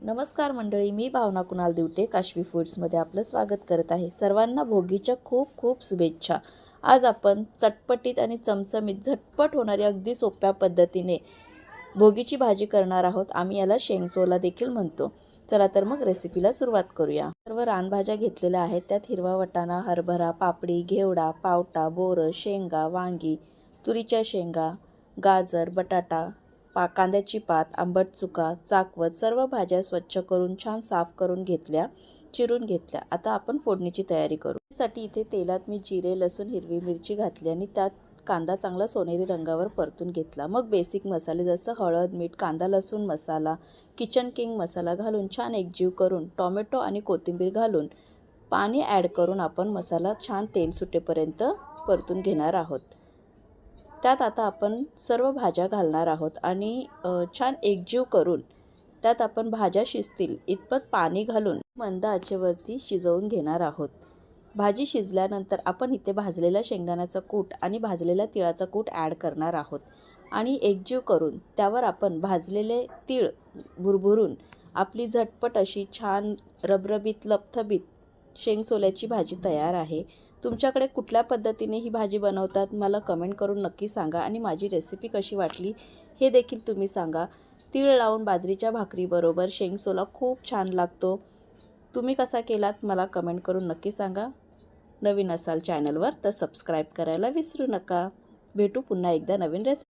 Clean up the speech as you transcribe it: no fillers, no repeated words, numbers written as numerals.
नमस्कार मंडळी, मी भावना कुणाल दिवटे काशवी फूड्समध्ये आपलं स्वागत करत आहे। सर्वांना भोगीच्या खूप खूप शुभेच्छा। आज आपण चटपटीत आणि चमचमीत झटपट होणारी अगदी सोप्या पद्धतीने भोगीची भाजी करणार आहोत। आम्ही याला शेंगसोला देखील म्हणतो। चला तर मग रेसिपीला सुरुवात करूया। सर्व रानभाज्या घेतलेल्या आहेत। त्यात हिरवा वाटाणा, हरभरा, पापडी, घेवडा, पावटा, बोरं, शेंगा, वांगी, तुरीच्या शेंगा, गाजर, बटाटा, कांद्याची पात, आंबट चुका, चाकवत सर्व भाज्या स्वच्छ करून छान साफ करून घेतल्या, चिरून घेतल्या। आता आपण फोडणीची तयारी करू। त्यासाठी इथे तेलात मी जिरे, लसूण, हिरवी मिरची घातली आणि त्यात कांदा चांगला सोनेरी रंगावर परतून घेतला। मग बेसिक मसाले जसं हळद, मीठ, कांदा लसूण मसाला, किचन किंग मसाला घालून छान एकजीव करून टोमॅटो आणि कोथिंबीर घालून पाणी ॲड करून आपण मसाला छान तेल सुटेपर्यंत परतून घेणार आहोत। त्यात आता आपण सर्व भाज्या घालणार आहोत आणि छान एकजीव करून त्यात आपण भाज्या शिजतील इतपत पाणी घालून मंद आचेवरती शिजवून घेणार आहोत। भाजी शिजल्यानंतर आपण इथे भाजलेल्या शेंगदाण्याचा कूट आणि भाजलेल्या तिळाचा कूट ॲड करणार आहोत आणि एकजीव करून त्यावर आपण भाजलेले तीळ भुरभुरून आपली झटपट अशी छान रबरबीत लपथबीत शेंगसोल्याची भाजी तयार आहे। तुमच्याकडे कुठल्या पद्धतीने ही भाजी बनवतात मला कमेंट करून नक्की सांगा आणि माझी रेसिपी कशी वाटली हे देखील तुम्ही सांगा। तीळ लावून बाजरीच्या भाकरीबरोबर शेंगसोला खूप छान लागतो। तुम्ही कसा केलात मला कमेंट करून नक्की सांगा। नवीन असाल चॅनलवर तर सबस्क्राईब करायला विसरू नका। भेटू पुन्हा एकदा नवीन रेसिपी।